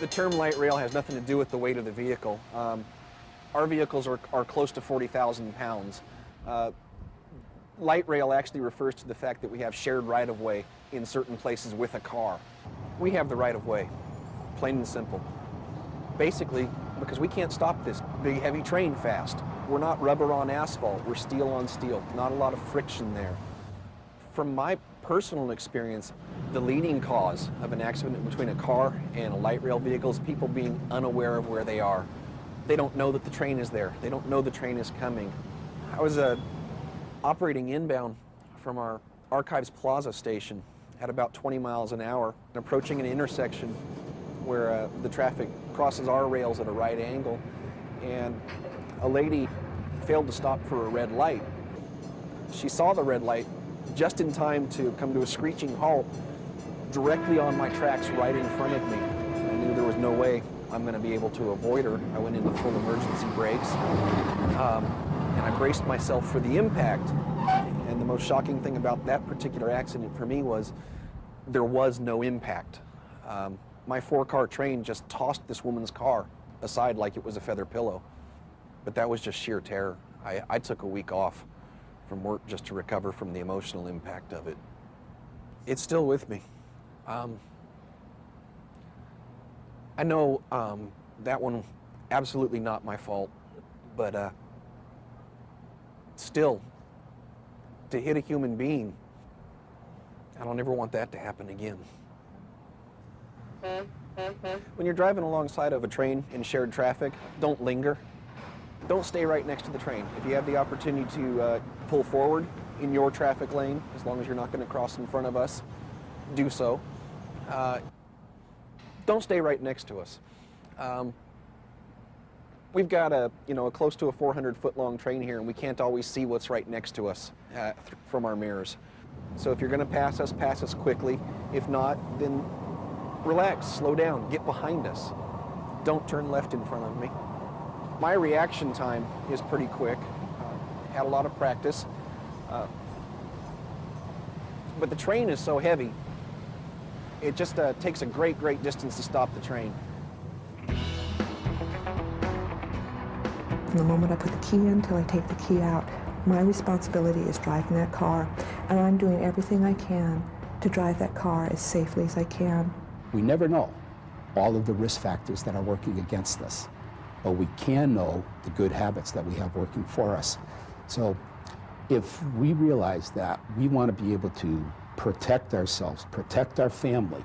The term light rail has nothing to do with the weight of the vehicle. Our vehicles are close to 40,000 pounds. Light rail actually refers to the fact that we have shared right-of-way in certain places with a car. We have the right-of-way, plain and simple. Basically, because we can't stop this big heavy train fast. We're not rubber on asphalt, we're steel on steel. Not a lot of friction there. From my personal experience, the leading cause of an accident between a car and a light rail vehicle is people being unaware of where they are. They don't know that the train is there. They don't know the train is coming. I was operating inbound from our Archives Plaza station at about 20 miles an hour, approaching an intersection where the traffic crosses our rails at a right angle, and a lady failed to stop for a red light. She saw the red light just in time to come to a screeching halt directly on my tracks right in front of me. I knew there was no way I'm going to be able to avoid her. I went into full emergency brakes, and I braced myself for the impact. And the most shocking thing about that particular accident for me was there was no impact. My 4-car train just tossed this woman's car aside like it was a feather pillow. But that was just sheer terror. I took a week off from work just to recover from the emotional impact of it. It's still with me. I know that one, absolutely not my fault, but still, to hit a human being, I don't ever want that to happen again. When you're driving alongside of a train in shared traffic, don't linger. Don't stay right next to the train. If you have the opportunity to pull forward in your traffic lane, as long as you're not going to cross in front of us, do so. Don't stay right next to us. We've got a close to a 400-foot-long train here, and we can't always see what's right next to us from our mirrors. So if you're going to pass us quickly. If not, then relax, slow down, get behind us. Don't turn left in front of me. My reaction time is pretty quick. Had a lot of practice. But the train is so heavy, it just takes a great distance to stop the train. From the moment I put the key in till I take the key out, my responsibility is driving that car, and I'm doing everything I can to drive that car as safely as I can. We never know all of the risk factors that are working against us, but we can know the good habits that we have working for us. So if we realize that we want to be able to protect ourselves, protect our family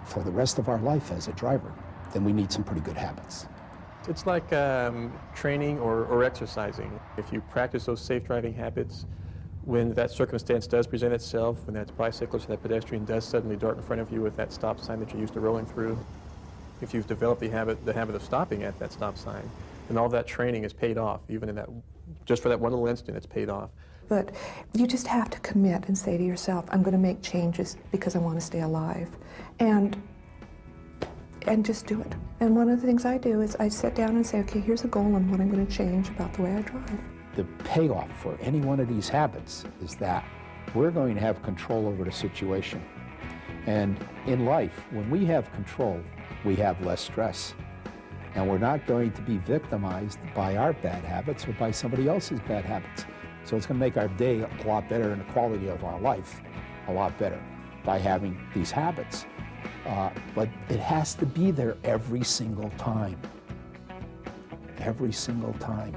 for the rest of our life as a driver, then we need some pretty good habits. It's like training or exercising. If you practice those safe driving habits, when that circumstance does present itself, when that bicyclist or that pedestrian does suddenly dart in front of you with that stop sign that you're used to rolling through, if you've developed the habit of stopping at that stop sign, then all that training is paid off. Even in that, just for that one little instant, it's paid off. But you just have to commit and say to yourself, I'm going to make changes because I want to stay alive. And just do it. And one of the things I do is I sit down and say, okay, here's a goal and what I'm going to change about the way I drive. The payoff for any one of these habits is that we're going to have control over the situation. And in life, when we have control, we have less stress. And we're not going to be victimized by our bad habits or by somebody else's bad habits. So it's going to make our day a lot better and the quality of our life a lot better by having these habits. But it has to be there every single time. Every single time.